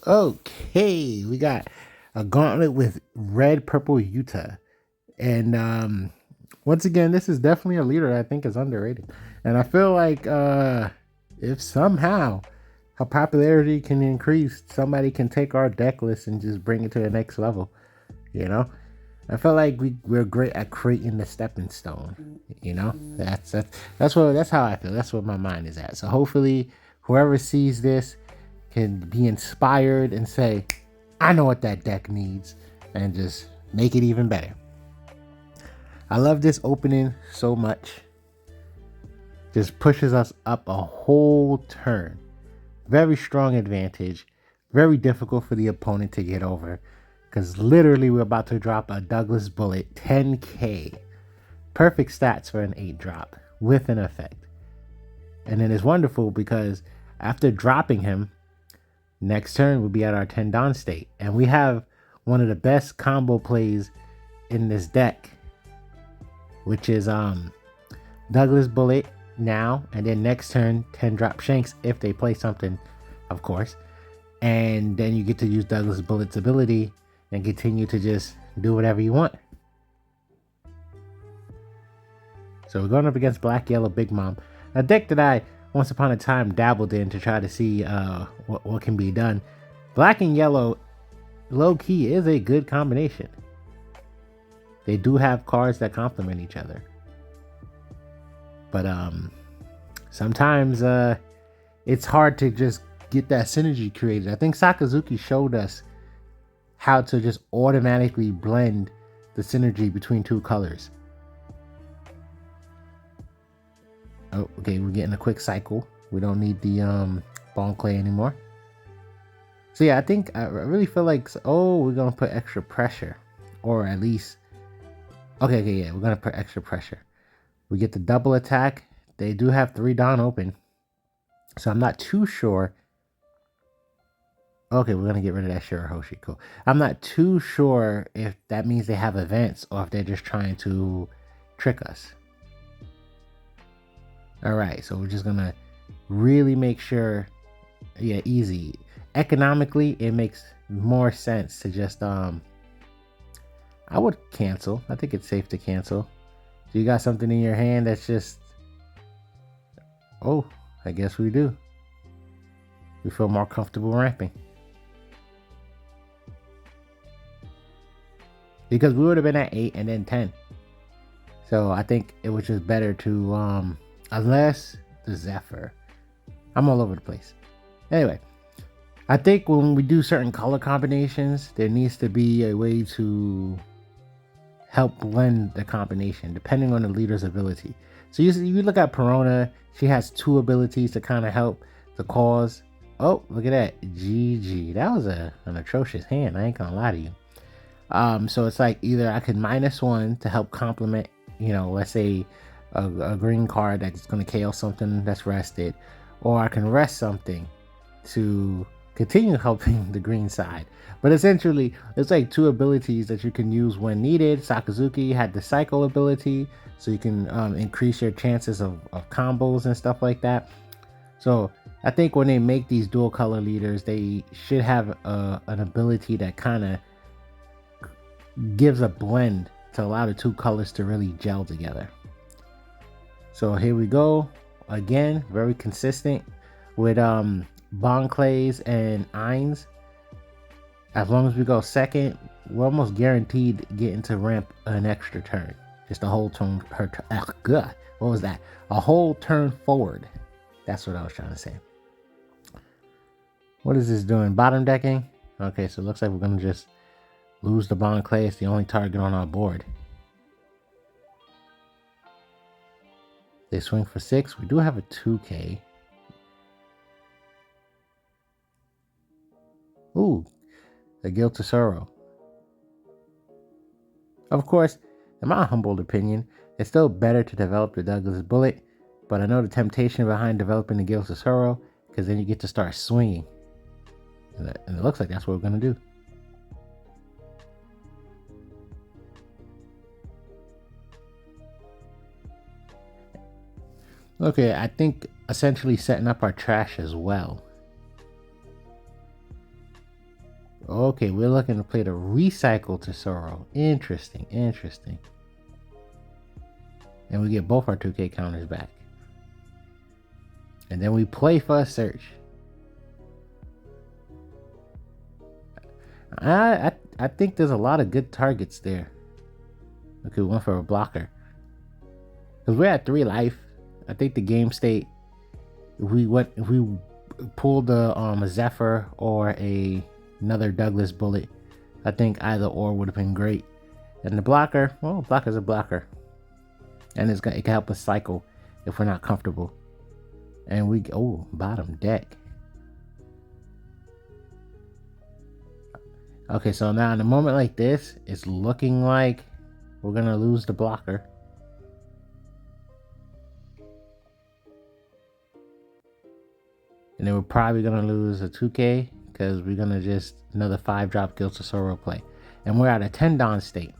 Okay, we got a gauntlet with red, purple Uta. And once again, this is definitely a leader I think is underrated. And I feel like if somehow her popularity can increase, somebody can take our deck list and just bring it to the next level. You know? I feel like we're great at creating the stepping stone. That's how I feel. That's where my mind is at. So hopefully whoever sees this can be inspired and say, I know what that deck needs, and just make it even better. I love this opening so much. Just pushes us up a whole turn. Very strong advantage. Very difficult for the opponent to get over. Because literally we're about to drop a Douglas Bullet 10k. Perfect stats for an 8 drop with an effect. And then it's wonderful because after dropping him, next turn we'll be at our 10 Dawn state. And we have one of the best combo plays in this deck, which is Douglas Bullet now, and then next turn 10 drop Shanks if they play something, of course. And then you get to use Douglas Bullet's ability and continue to just do whatever you want. So we're going up against Black Yellow Big Mom, a deck that I once upon a time dabbled in to try to see what can be done. Black and Yellow, low key, is a good combination. They do have cards that complement each other. But sometimes it's hard to just get that synergy created. I think Sakazuki showed us how to just automatically blend the synergy between two colors. Oh, okay, we're getting a quick cycle. We don't need the bone clay anymore. So yeah, I really feel like, we're gonna put extra pressure, or at least, okay, yeah, we're gonna put extra pressure. We get the double attack. They do have 3 Dawn open, so I'm not too sure. Okay, we're gonna get rid of that Shirahoshi. Cool. I'm not too sure if that means they have events or if they're just trying to trick us. All right, so we're just gonna really make sure. Yeah, easy. Economically, it makes more sense to just I would cancel. I think it's safe to cancel. So you got something in your hand that's just, oh, I guess we do. We feel more comfortable ramping. Because we would have been at 8 and then 10. So I think it was just better to, unless the Zephyr. I'm all over the place. Anyway, I think when we do certain color combinations, there needs to be a way to help blend the combination depending on the leader's ability. So you look at Perona, she has 2 abilities to kind of help the cause. Oh, look at that. GG. That was an atrocious hand. I ain't gonna lie to you. So it's like either I could -1 to help complement, let's say a green card that's going to KO something that's rested, or I can rest something to continue helping the green side. But essentially, it's like 2 abilities that you can use when needed. Sakazuki had the cycle ability, so you can increase your chances of combos and stuff like that. So I think when they make these dual color leaders, they should have an ability that kind of gives a blend to allow the 2 colors to really gel together. So here we go. Again, very consistent with Bond Clays and Eins. As long as we go second, we're almost guaranteed getting to ramp an extra turn. Just a whole turn. What was that? A whole turn forward. That's what I was trying to say. What is this doing? Bottom decking? Okay, so it looks like we're going to just lose the Bond Clay. It's the only target on our board. They swing for 6. We do have a 2K. Ooh, a Guilt to Sorrow. Of course, in my humble opinion, it's still better to develop the Douglas Bullet, but I know the temptation behind developing the Guilt to Sorrow, because then you get to start swinging. And it looks like that's what we're going to do. Okay, I think essentially setting up our trash as well. Okay, we're looking to play the recycle Tesoro. Interesting, interesting. And we get both our 2K counters back. And then we play for a search. I think there's a lot of good targets there. Okay, we went for a blocker. Because we're at 3 life. I think the game state, if we pulled a Zephyr or another Douglas bullet, I think either or would have been great. And the blocker, well, blocker's a blocker. And it can help us cycle if we're not comfortable. And we bottom deck. Okay, so now in a moment like this, it's looking like we're gonna lose the blocker. And then we're probably gonna lose a 2K because we're gonna just another 5-drop Guild Tesoro play. And we're at a 10 Don state.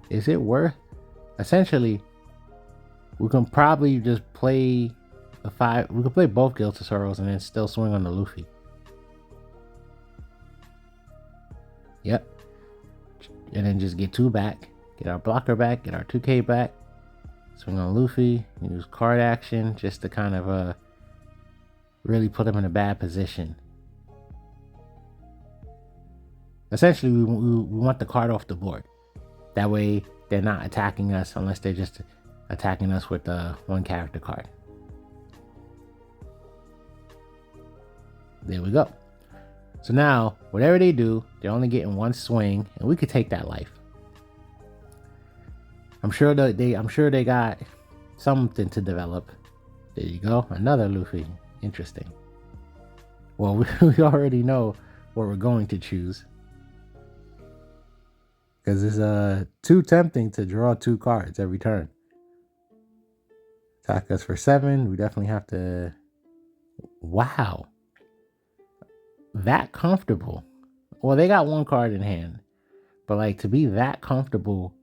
Is it worth? Essentially, we can probably just play a 5. We can play both Guild Tesoros and then still swing on the Luffy. Yep. And then just get 2 back. Get our blocker back. Get our 2K back. Swing on Luffy. Use card action just to kind of really put him in a bad position. Essentially, we want the card off the board. That way, they're not attacking us unless they're just attacking us with the 1 character card. There we go. So now, whatever they do, they're only getting 1 swing, and we could take that life. I'm sure they got something to develop. There you go, another Luffy. Interesting. Well, we already know what we're going to choose. Because it's too tempting to draw 2 cards every turn. Attack us for 7. We definitely have to... Wow. That comfortable. Well, they got 1 card in hand. But like, to be that comfortable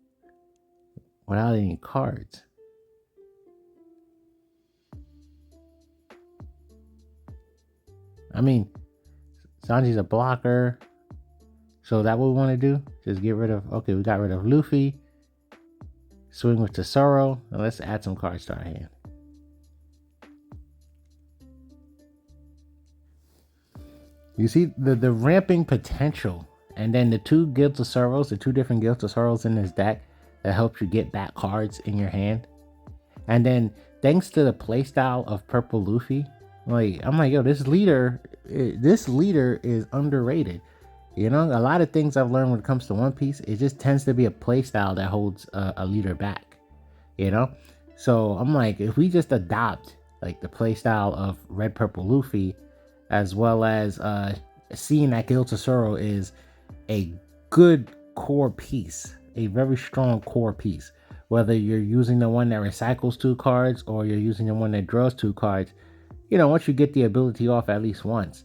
without any cards. I mean, Sanji's a blocker. So that what we want to do? Just get rid of... Okay, we got rid of Luffy. Swing with Tesoro. Now let's add some cards to our hand. You see the ramping potential. And then the 2 Guild Tesoros, the 2 different Guild Tesoros in this deck that helps you get back cards in your hand. And then thanks to the playstyle of Purple Luffy, like I'm like, yo, this leader is underrated. You know, a lot of things I've learned when it comes to One Piece, it just tends to be a playstyle that holds a leader back. You know, so I'm like, if we just adopt like the playstyle of Red Purple Luffy, as well as seeing that Guild Tesoro is a good core piece, a very strong core piece. Whether you're using the one that recycles 2 cards or you're using the one that draws 2 cards, you know, once you get the ability off at least once,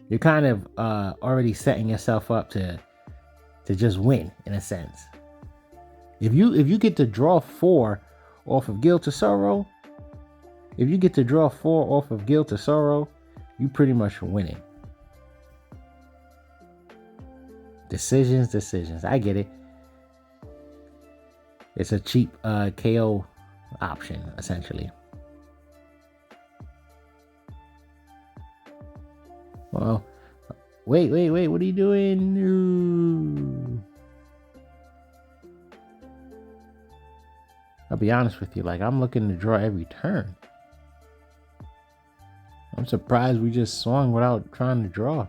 you're kind of already setting yourself up to just win in a sense. If you get to draw 4 off of Guild Tesoro, you pretty much winning. Decisions. I get it. It's a cheap KO option, essentially. Well, wait, what are you doing? No. I'll be honest with you, like, I'm looking to draw every turn. I'm surprised we just swung without trying to draw.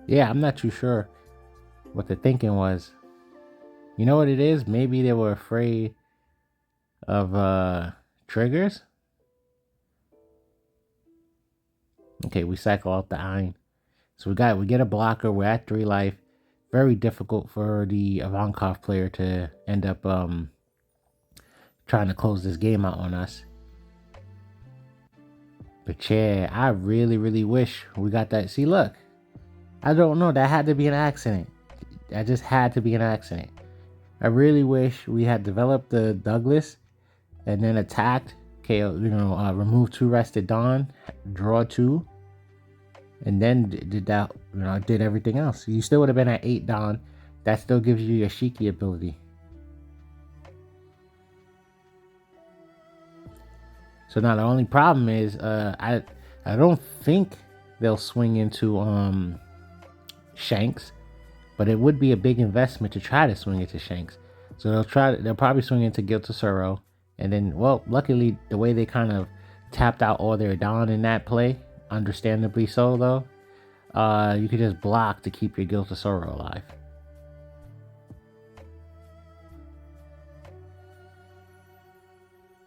Yeah, I'm not too sure what the thinking was. You know what it is? Maybe they were afraid of triggers. Okay, we cycle out the Ein. So we get a blocker. We're at 3 life. Very difficult for the Ivankov player to end up trying to close this game out on us. But yeah, I really wish we got that. See, look. I don't know. That had to be an accident. That just had to be an accident. I really wish we had developed the Douglas and then attacked, KO, remove 2 rested Dawn, draw 2, and then did that, did everything else. You still would have been at 8 Dawn. That still gives you your Shiki ability. So now the only problem is I don't think they'll swing into Shanks, but it would be a big investment to try to swing into Shanks. So they'll probably swing into Guilt of Sorrow, and then, well, luckily the way they kind of tapped out all their Dawn in that play, understandably so though, you could just block to keep your Guilt of Sorrow alive.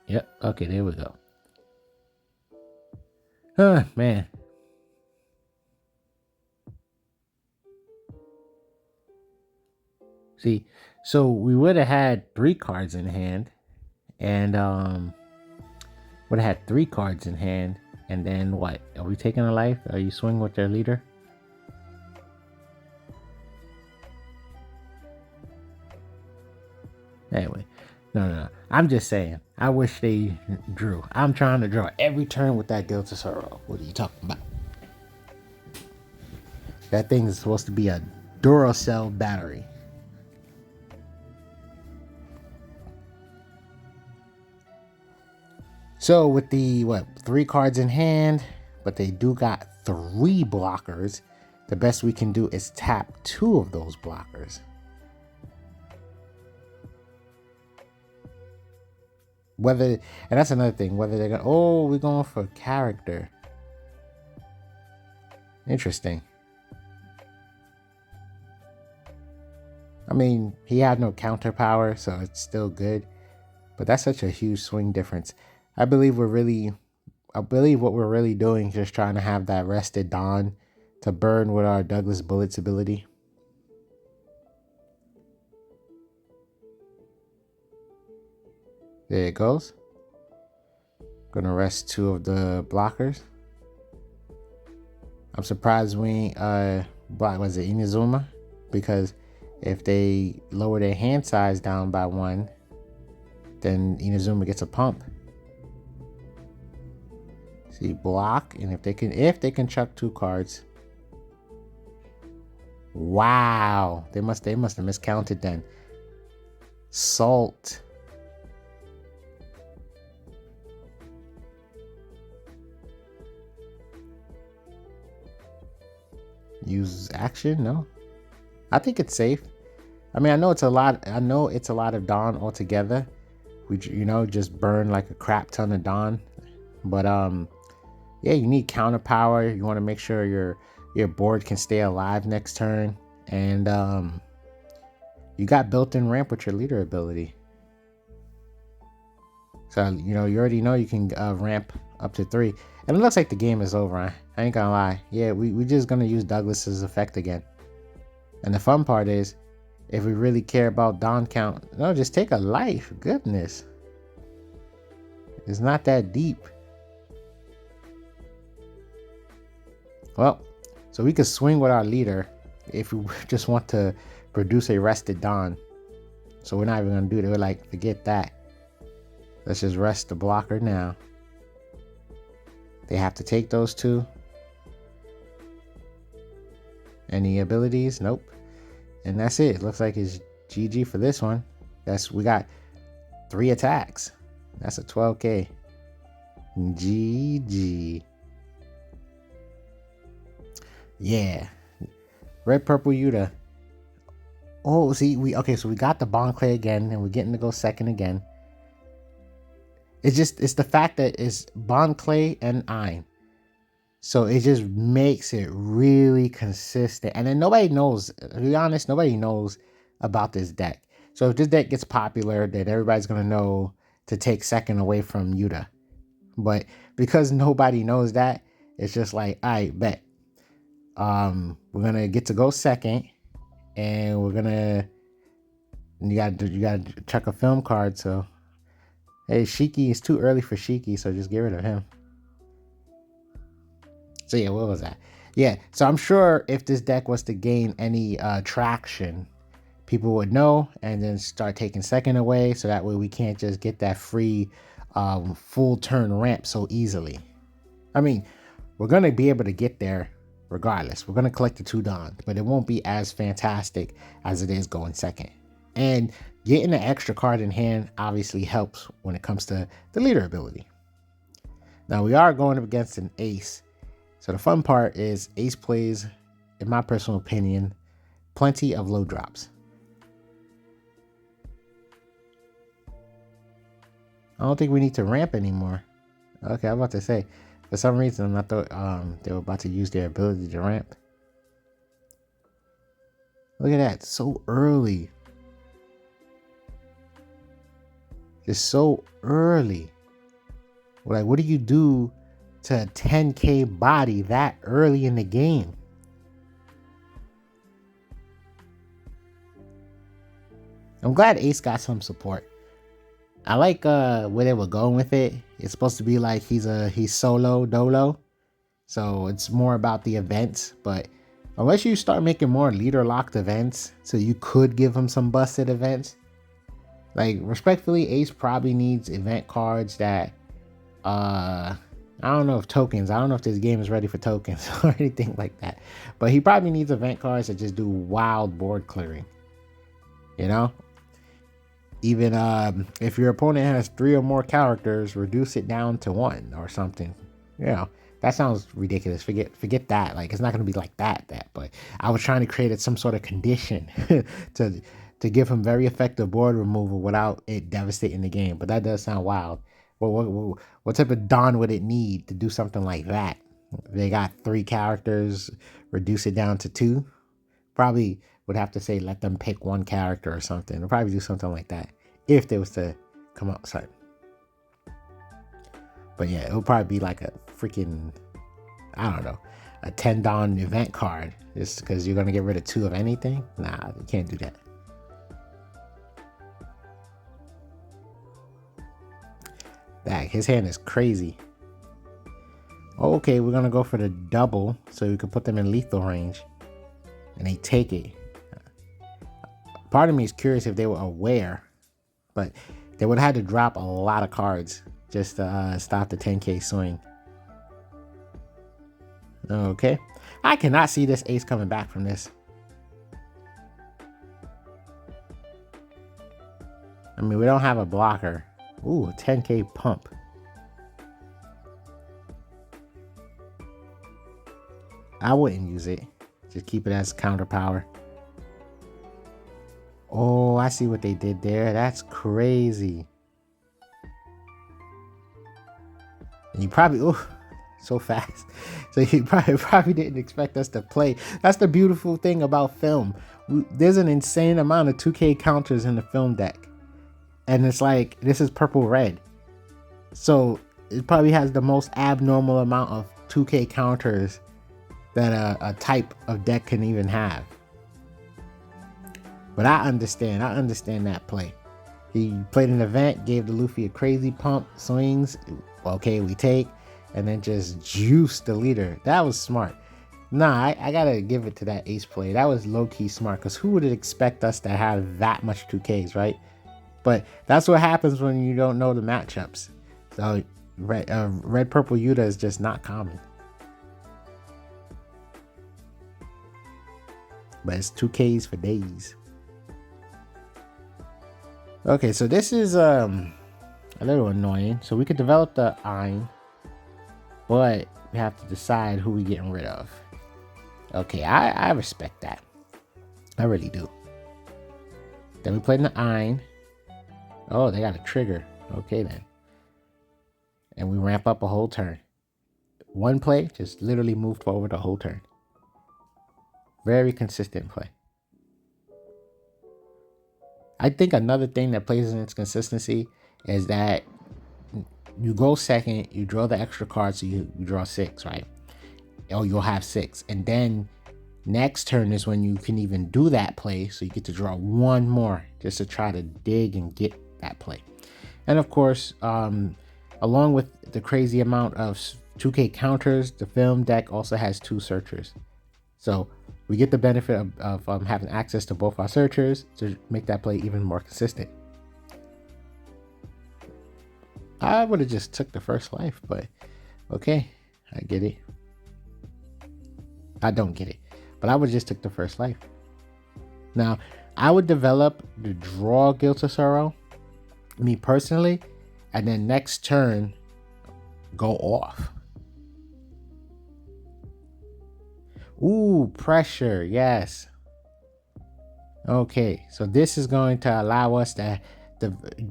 Yep. Okay, there we go. Man. See, so we would have had 3 cards in hand, and would have had 3 cards in hand, and then what? Are we taking a life? Are you swinging with their leader? Anyway, no. I'm just saying. I wish they drew. I'm trying to draw every turn with that Guilt of Sorrow. What are you talking about? That thing is supposed to be a Duracell battery. So with the 3 cards in hand, but they do got 3 blockers. The best we can do is tap 2 of those blockers. And that's another thing, whether they're going, we're going for character. Interesting. I mean, he had no counter power, so it's still good. But that's such a huge swing difference. I believe what we're really doing is just trying to have that rested Dawn to burn with our Douglas Bullets ability. There it goes. Gonna rest 2 of the blockers. I'm surprised we block, was it Inazuma? Because if they lower their hand size down by 1, then Inazuma gets a pump. See, block, and if they can chuck 2 cards. Wow, they must have miscounted then. Salt. Use action? No, I think it's safe. I mean, I know it's a lot of Dawn altogether. We just burn like a crap ton of Dawn, but yeah, you need counter power. You want to make sure your board can stay alive next turn, and you got built-in ramp with your leader ability. So you already know you can ramp up to 3. And it looks like the game is over. I ain't gonna lie. Yeah, we just gonna use Douglas's effect again. And the fun part is, if we really care about Dawn count, no, just take a life. Goodness. It's not that deep. Well, so we could swing with our leader if we just want to produce a rested Dawn. So we're not even gonna do it. We're like, forget that. Let's just rest the blocker now. They have to take those 2. Any abilities? Nope. And that's it. Looks like it's GG for this one. We got 3 attacks. That's a 12K. GG. Yeah. Red Purple Uta. Oh, see, so we got the Bon-Clay again, and we're getting to go second again. It's the fact that it's Bon-Clay and Ein. So it just makes it really consistent. And then nobody knows, to be honest, nobody knows about this deck. So if this deck gets popular, then everybody's going to know to take second away from Uta. But because nobody knows that, it's just like, all right, bet. We're going to get to go second. And we're going to, you got to chuck a film card. So, hey, Shiki is too early for Shiki, so just get rid of him. So yeah, what was that? Yeah, so I'm sure if this deck was to gain any traction, people would know and then start taking second away, so that way we can't just get that free full turn ramp so easily. I mean, we're going to be able to get there regardless. We're going to collect the 2 dons, but it won't be as fantastic as it is going second. And getting an extra card in hand obviously helps when it comes to the leader ability. Now we are going up against an ace. So the fun part is ace plays, in my personal opinion, plenty of low drops. I don't think we need to ramp anymore. Okay, I'm about to say, for some reason I thought they were about to use their ability to ramp. Look at that, so early. Just so early. Like, what do you do to a 10k body that early in the game? I'm glad Ace got some support. I like where they were going with it. It's supposed to be like he's solo dolo, so it's more about the events. But unless you start making more leader locked events, so you could give him some busted events. Like, respectfully, Ace probably needs event cards that I don't know if tokens. I don't know if this game is ready for tokens or anything like that. But he probably needs event cards that just do wild board clearing. You know? Even if your opponent has 3 or more characters, reduce it down to 1 or something. You know, that sounds ridiculous. Forget that. Like, it's not going to be like that. But I was trying to create some sort of condition to give him very effective board removal without it devastating the game. But that does sound wild. What type of Don would it need to do something like that? They got 3 characters, reduce it down to 2. Probably would have to say let them pick 1 character or something. They'll probably do something like that if they was to come outside. But yeah, it'll probably be like a freaking, I don't know, a 10 Don event card. Just because you're going to get rid of 2 of anything? Nah, you can't do that. Dang, his hand is crazy. Okay, we're going to go for the double so we can put them in lethal range. And they take it. Part of me is curious if they were aware, but they would have had to drop a lot of cards just to stop the 10k swing. Okay. I cannot see this ace coming back from this. I mean, we don't have a blocker. Ooh, a 10k pump. I wouldn't use it. Just keep it as counter power. Oh, I see what they did there. That's crazy. And you probably, oh, so fast. So you probably didn't expect us to play. That's the beautiful thing about film. There's an insane amount of 2k counters in the film deck. And it's like, this is purple red. So it probably has the most abnormal amount of 2k counters that a type of deck can even have. But I understand that play. He played an event, gave the Luffy a crazy pump, swings, okay, we take, and then just juice the leader. That was smart. Nah, I gotta give it to that ace play. That was low-key smart, because who would expect us to have that much 2Ks, right? But that's what happens when you don't know the matchups. So red purple Uta is just not common. But it's 2Ks for days. Okay, so this is a little annoying. So we could develop the Ein, but we have to decide who we're getting rid of. Okay, I respect that. I really do. Then we played in the Ein. Oh, they got a trigger. Okay then. And we ramp up a whole turn. One play just literally moved forward the whole turn. Very consistent play. I think another thing that plays in its consistency is that you go second, you draw the extra card, so you draw 6, right? Or you'll have 6. And then next turn is when you can even do that play, so you get to draw 1 more just to try to dig and get that play. And of course, along with the crazy amount of 2K counters, the film deck also has 2 searchers. So We get the benefit of having access to both our searchers to make that play even more consistent. I would have just took the first life, but okay, I get it. I don't get it, but I would just took the first life. Now, I would develop the draw Guilt of Sorrow, me personally, and then next turn, go off. Ooh, pressure, yes. Okay, so this is going to allow us to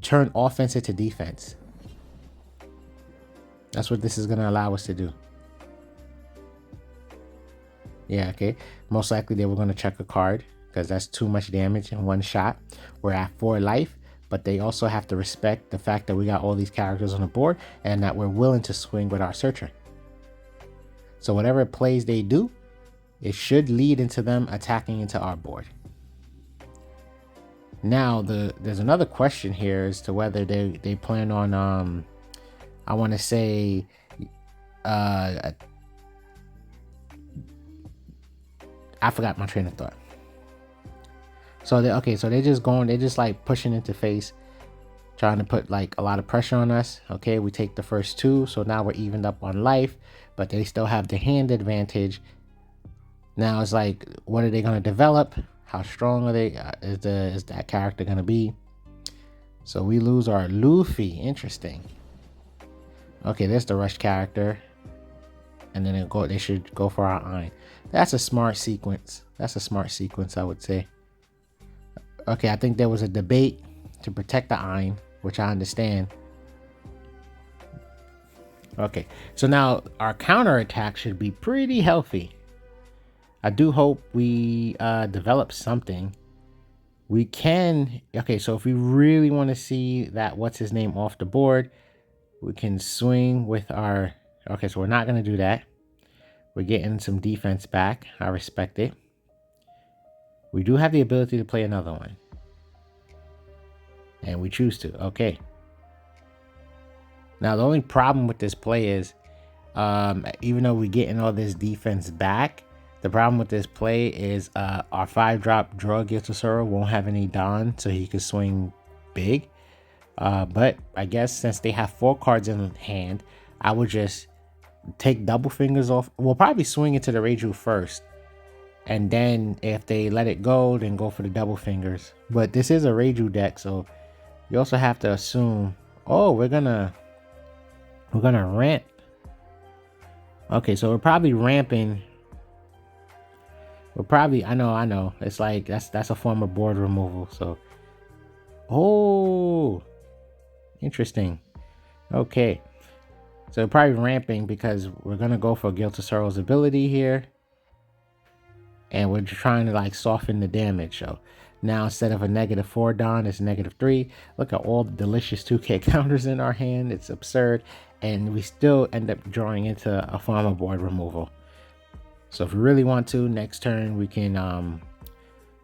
turn offense into defense. That's what this is going to allow us to do. Yeah, okay. Most likely they were going to check a card because that's too much damage in one shot. We're at 4 life, but they also have to respect the fact that we got all these characters on the board and that we're willing to swing with our searcher. So whatever plays they do, it should lead into them attacking into our board. Now, there's another question here as to whether they plan on, I want to say, I forgot my train of thought. So they're just like pushing into face, trying to put like a lot of pressure on us. Okay, we take the first 2, so now we're evened up on life, but they still have the hand advantage. Now it's like, what are they going to develop? How strong are they? Is that character going to be? So we lose our Luffy. Interesting. Okay, there's the rush character, and then they should go for our Ein. That's a smart sequence. I would say. Okay, I think there was a debate to protect the Ein, which I understand. Okay, so now our counter attack should be pretty healthy. I do hope we develop something. We can, okay, so if we really want to see that what's his name off the board, we can swing with our, okay, so we're not going to do that. We're getting some defense back. I respect it. We do have the ability to play another one. And we choose to, okay. Now the only problem with this play is, even though we're getting all this defense back, the problem with this play is our 5-drop draw Guilt of Sorrow won't have any Don, so he could swing big. But I guess since they have 4 cards in hand, I would just take double fingers off. We'll probably swing into the Reiju first. And then if they let it go, then go for the double fingers. But this is a Reiju deck, so you also have to assume, oh, we're gonna ramp. Okay, so we're probably ramping. We're probably, I know. It's like that's a form of board removal. So, oh, interesting. Okay, so we're probably ramping because we're gonna go for Guilt of Sorrow's ability here, and we're trying to like soften the damage. So now instead of a -4 Don, it's -3. Look at all the delicious 2K counters in our hand. It's absurd, and we still end up drawing into a form of board removal. So if we really want to, next turn we can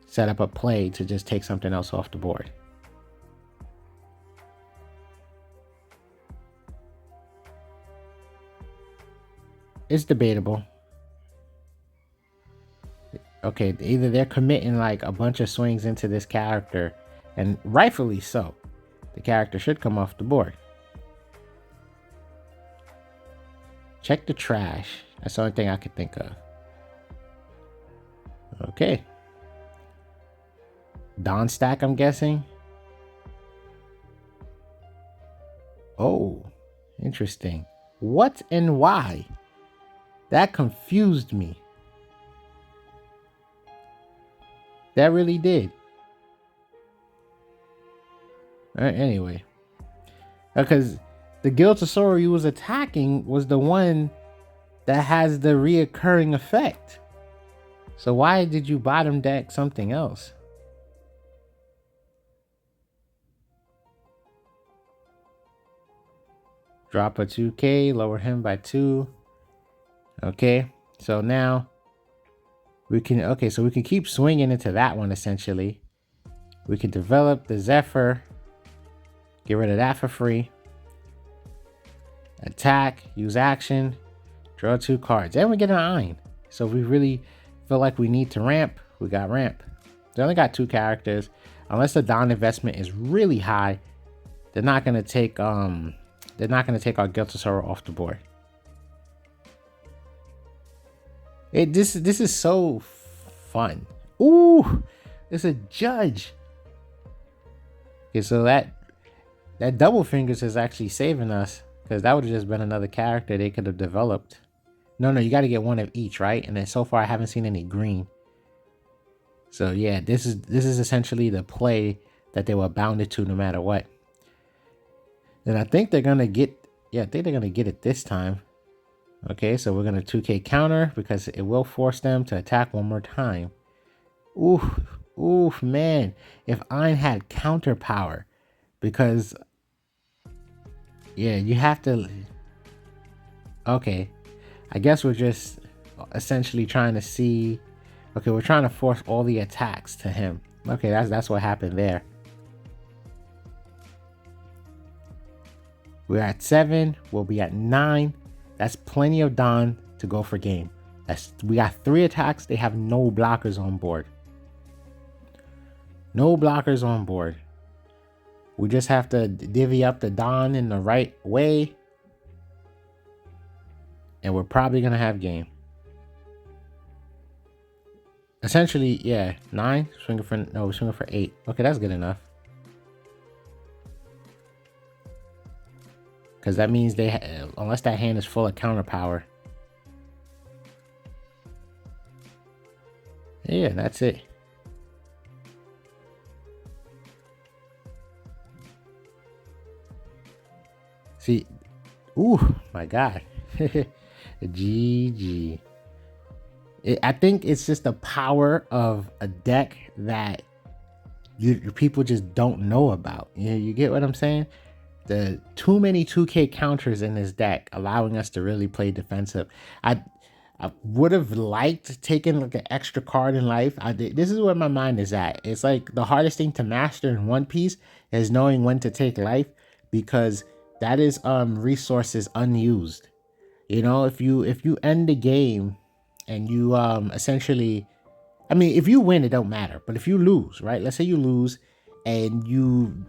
set up a play to just take something else off the board. It's debatable. Okay, either they're committing like a bunch of swings into this character, and rightfully so. The character should come off the board. Check the trash. That's the only thing I could think of. Okay. Don stack, I'm guessing. Oh, interesting. What and why? That confused me. That really did. Anyway. Because the Guilt of Sorrow you was attacking was the one that has the reoccurring effect. So why did you bottom deck something else? Drop a 2K, lower him by 2. Okay, so now we can, okay, so we can keep swinging into that one essentially. We can develop the Zephyr, get rid of that for free. Attack, use action, draw 2 cards, and we get an Ein. So if we really feel like we need to ramp, we got ramp. They only got 2 characters. Unless the Don investment is really high, they're not gonna take our Giltosaur off the board. This is so fun. Ooh, it's a judge. Okay, so that double fingers is actually saving us, because that would have just been another character they could have developed. No, you got to get 1 of each, right? And then so far I haven't seen any green. So yeah, this is essentially the play that they were bounded to no matter what. And I think they're gonna get, I think they're gonna get it this time. Okay, so we're gonna 2K counter because it will force them to attack 1 more time. Ooh, man. If Ein had counter power, because yeah, you have to. Okay, I guess we're just essentially trying to see. Okay, we're trying to force all the attacks to him. Okay, that's what happened there. We're at 7. We'll be at 9. That's plenty of Don to go for game. We got 3 attacks. They have no blockers on board. No blockers on board. We just have to divvy up the Don in the right way. And we're probably going to have game. Essentially, yeah, 9. Swinging for 8. Okay, that's good enough. Because that means unless that hand is full of counter power. Yeah, that's it. See, ooh, my God. GG. I think it's just the power of a deck that your people just don't know about. You get what I'm saying? The too many 2K counters in this deck, allowing us to really play defensive. I would have liked taking like an extra card in life. This is where my mind is at. It's like the hardest thing to master in One Piece is knowing when to take life, because that is resources unused. You know, if you end the game and you essentially, I mean, if you win, it don't matter. But if you lose, right? Let's say you lose and you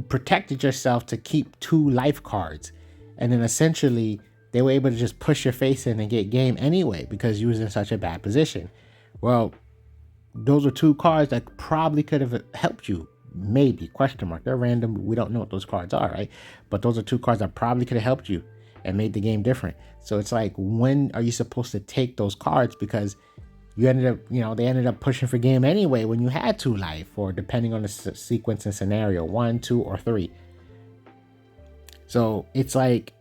protected yourself to keep 2 life cards, and then essentially they were able to just push your face in and get game anyway because you was in such a bad position. Well, those are 2 cards that probably could have helped you. Maybe, question mark. They're random. We don't know what those cards are, right? But those are 2 cards that probably could have helped you and made the game different. So it's like, when are you supposed to take those cards? Because you ended up, they ended up pushing for game anyway when you had 2 life, or depending on the sequence and scenario, 1, 2, or 3. So it's like,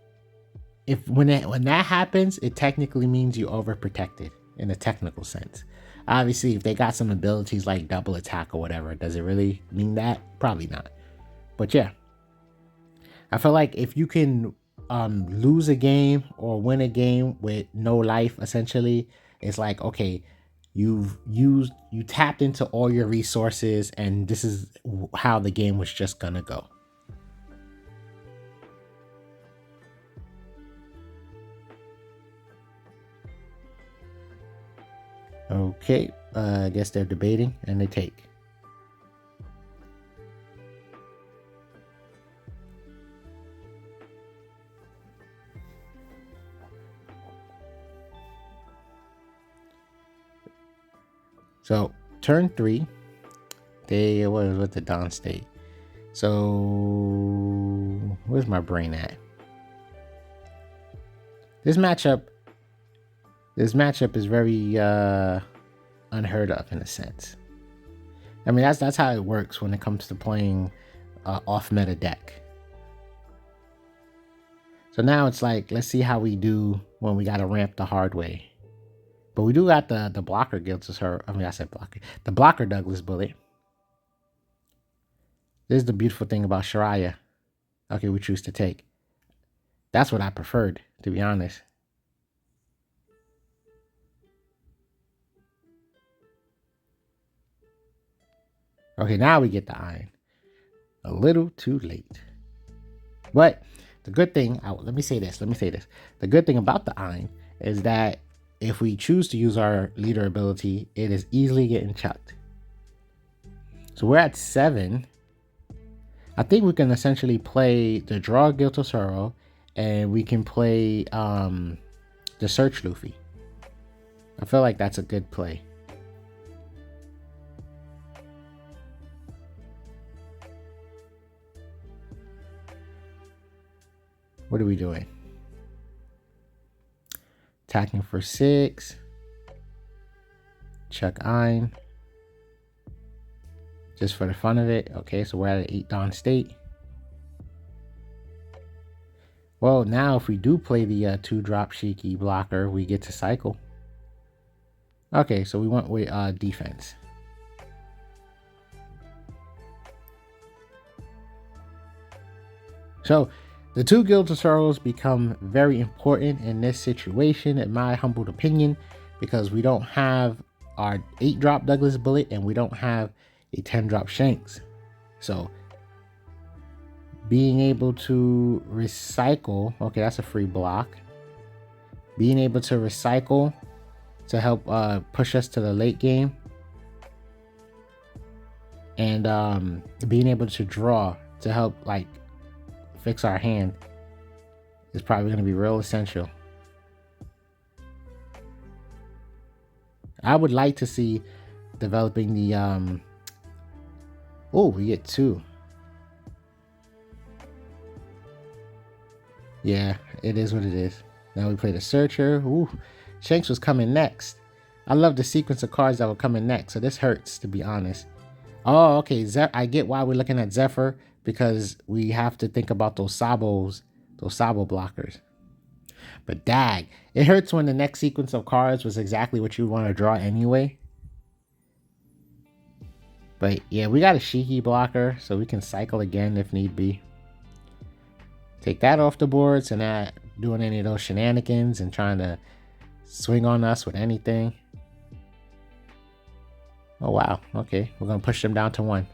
when that happens, it technically means you overprotected in a technical sense. Obviously, if they got some abilities like double attack or whatever, does it really mean that? Probably not. But yeah, I feel like if you can lose a game or win a game with no life, essentially, it's like, okay, you tapped into all your resources, and this is how the game was just gonna go. Okay, I guess they're debating, and they take. So turn 3, they was with the Don state. So where's my brain at? This matchup is very unheard of in a sense. I mean, that's how it works when it comes to playing off meta deck. So now it's like, let's see how we do when we gotta ramp the hard way. But we do got the blocker Giltosaur. I mean, I said blocker. The blocker Douglas bullet. This is the beautiful thing about Shiraya. Okay, we choose to take. That's what I preferred, to be honest. Okay, now we get the iron. A little too late. But the good thing, let me say this. The good thing about the iron is that if we choose to use our leader ability, it is easily getting chucked. So we're at 7. I think we can essentially play the draw Giltosuro, and we can play the search Luffy. I feel like that's a good play. What are we doing? Attacking for 6. Chuck Ein. Just for the fun of it. Okay, so we're at an 8 Dawn state. Well, now if we do play the 2-drop Shiki blocker, we get to cycle. Okay, so we went with defense. So the 2 Giltosuros become very important in this situation, in my humble opinion, because we don't have our 8-drop Douglas Bullet and we don't have a 10-drop Shanks. So being able to recycle, okay, that's a free block. Being able to recycle to help push us to the late game, and being able to draw to help like fix our hand is probably going to be real essential. I would like to see developing the oh, we get 2. Yeah, it is what it is. Now we play the Searcher. Ooh, Shanks was coming next. I love the sequence of cards that were coming next, so this hurts, to be honest. Oh, okay, I get why we're looking at Zephyr, because we have to think about those Sabo blockers. But dag, it hurts when the next sequence of cards was exactly what you want to draw anyway. But yeah, we got a Shiki blocker, so we can cycle again if need be. Take that off the board, so not doing any of those shenanigans and trying to swing on us with anything. Oh wow, okay, we're gonna push them down to 1.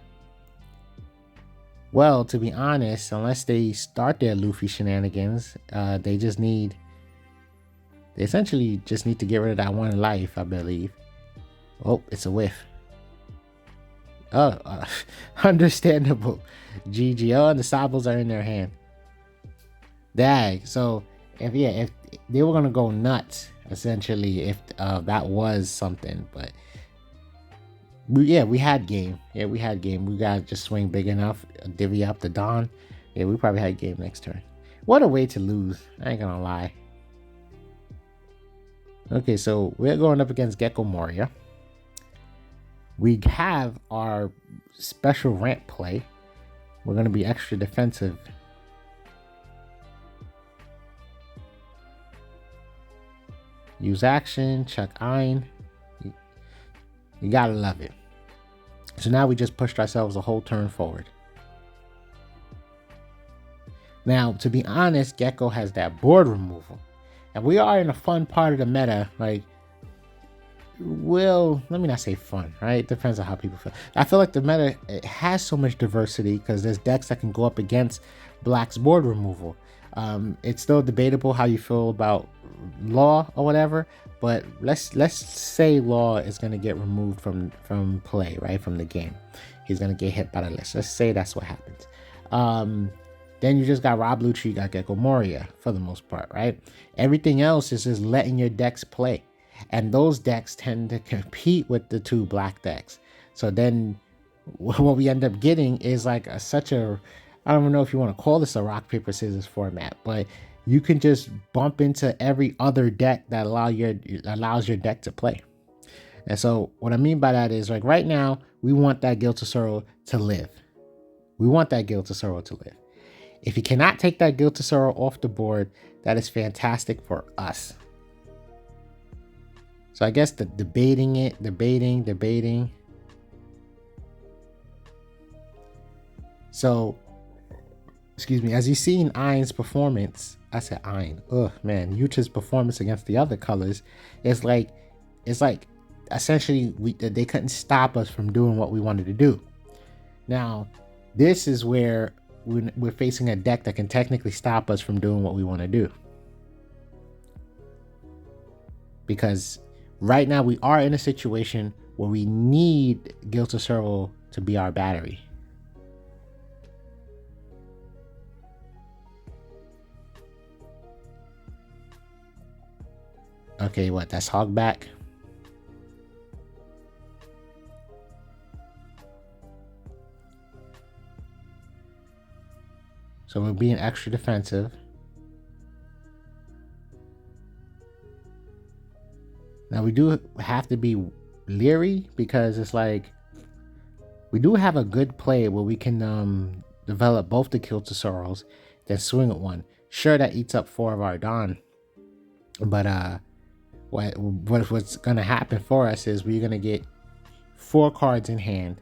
Well, to be honest, unless they start their Luffy shenanigans, they essentially just need to get rid of that 1 life, I believe. Oh, it's a whiff. Oh, understandable. GG. Oh, and the Sabos are in their hand. Dag. So if they were gonna go nuts, essentially, if that was something, but we had game. Yeah, we had game. We gotta just swing big enough, divvy up the Dawn. Yeah, we probably had game next turn. What a way to lose. I ain't gonna lie. Okay, so we're going up against Gecko Moria. We have our special ramp play. We're gonna be extra defensive. Use action, Chuck Ein. You gotta love it. So now we just pushed ourselves a whole turn forward. Now, to be honest, Gecko has that board removal. And we are in a fun part of the meta. Like, well, let me not say fun, right? It depends on how people feel. I feel like the meta, it has so much diversity because there's decks that can go up against Black's board removal. It's still debatable how you feel about Law or whatever, but let's say Law is going to get removed from play, right, from the game. He's going to get hit by the list. Let's say that's what happens. Then you just got Rob Lucci, you got Gecko Moria for the most part, right? Everything else is just letting your decks play, and those decks tend to compete with the 2 black decks. So then what we end up getting is like such a, I don't even know if you want to call this a rock paper scissors format, but you can just bump into every other deck that allows your deck to play. And so what I mean by that is, like, right now we want that Giltosuro to live. We want that Giltosuro to live. If you cannot take that Giltosuro off the board, that is fantastic for us. So I guess the debating. So, excuse me, as you see in Ein's performance, I said Ein. Ugh, man, Uta's performance against the other colors is like essentially they couldn't stop us from doing what we wanted to do. Now, this is where we're facing a deck that can technically stop us from doing what we want to do. because right now we are in a situation where we need Guild of Sorrow to be our battery. Okay, what? That's Hogback. So we're being extra defensive. Now we do have to be leery because it's like we do have a good play where we can develop both the Guild of Sorrows, then swing at one. Sure, that eats up 4 of our Dawn, but what's gonna happen for us is we're gonna get 4 cards in hand,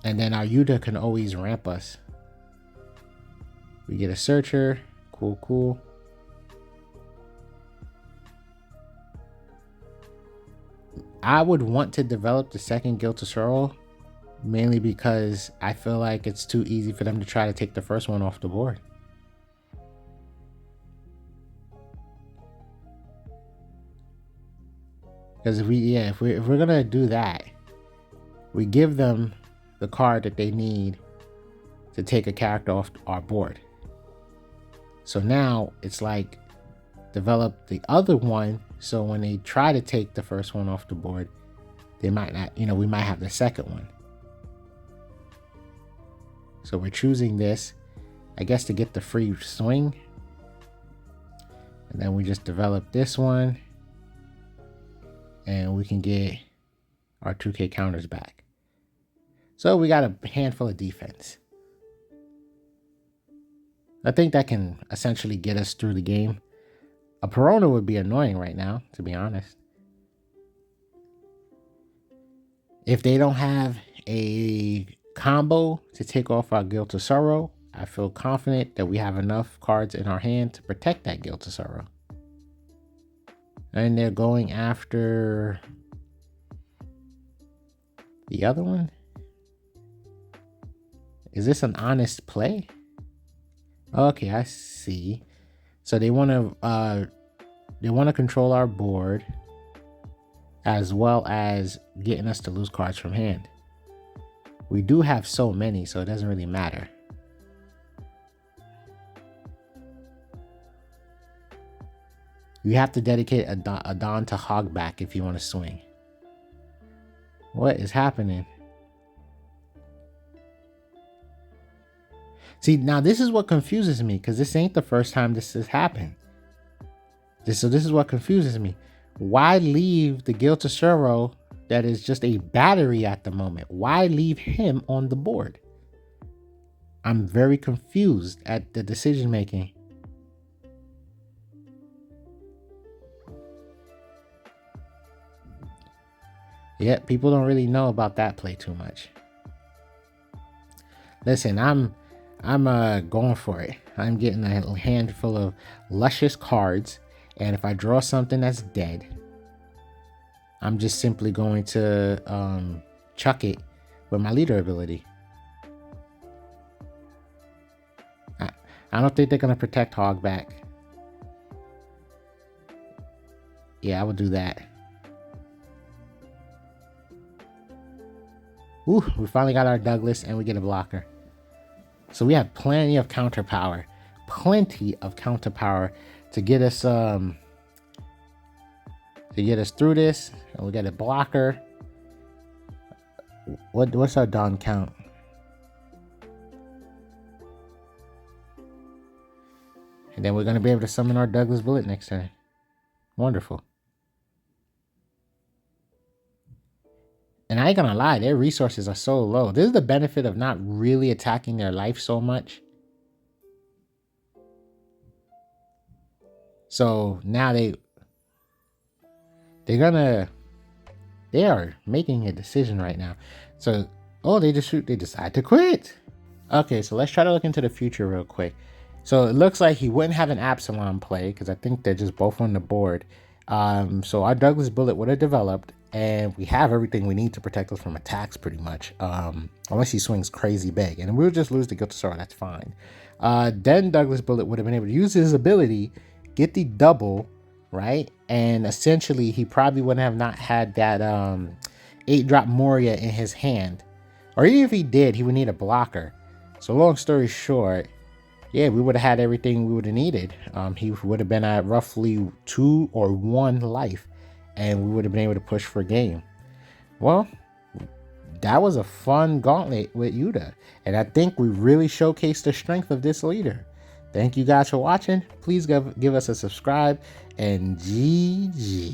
and then our Uta can always ramp us. We get a Searcher, cool. I would want to develop the second Guild of Sorrow, mainly because I feel like it's too easy for them to try to take the first one off the board. Because if we're gonna do that, we give them the card that they need to take a character off our board. So now it's like develop the other one, so when they try to take the first one off the board, they might not, we might have the second one. So we're choosing this, I guess, to get the free swing. And then we just develop this one, and we can get our 2K counters back. So we got a handful of defense. I think that can essentially get us through the game. A Perona would be annoying right now, to be honest. If they don't have a combo to take off our Guild of Sorrow, I feel confident that we have enough cards in our hand to protect that Guild of Sorrow. And they're going after the other one. Is this an honest play? Okay, I see. So they want to control our board, as well as getting us to lose cards from hand. We do have so many, so it doesn't really matter. You have to dedicate a Dawn to Hogback if you want to swing. What is happening? See, now this is what confuses me, because this ain't the first time this has happened. So this is what confuses me. Why leave the Guild of Sorrow that is just a battery at the moment? Why leave him on the board? I'm very confused at the decision making. Yeah, people don't really know about that play too much. Listen, I'm going for it. I'm getting a handful of luscious cards, and if I draw something that's dead, I'm just simply going to chuck it with my leader ability. I don't think they're going to protect Hogback. Yeah, I would do that. Ooh, we finally got our Douglas, and we get a blocker. So we have plenty of counter power. Plenty of counter power to get us through this. And we got a blocker. What's our Dawn count? And then we're gonna be able to summon our Douglas Bullet next turn. Wonderful. And I ain't gonna lie, their resources are so low. This is the benefit of not really attacking their life so much. So now they are making a decision right now. So, they decide to quit. Okay, so let's try to look into the future real quick. So it looks like he wouldn't have an Absalom play, because I think they're just both on the board. So our Douglas Bullet would have developed, and we have everything we need to protect us from attacks pretty much. Unless he swings crazy big, and we'll just lose the Guilty Star, that's fine. Then Douglas Bullet would have been able to use his ability, get the double, right? And essentially he probably wouldn't have not had that 8-drop Moria in his hand. Or even if he did, he would need a blocker. So long story short, yeah, we would have had everything we would have needed. He would have been at roughly 2 or 1 life, and we would have been able to push for game. Well, that was a fun gauntlet with Uta, and I think we really showcased the strength of this leader. Thank you guys for watching. Please give us a subscribe, and GG.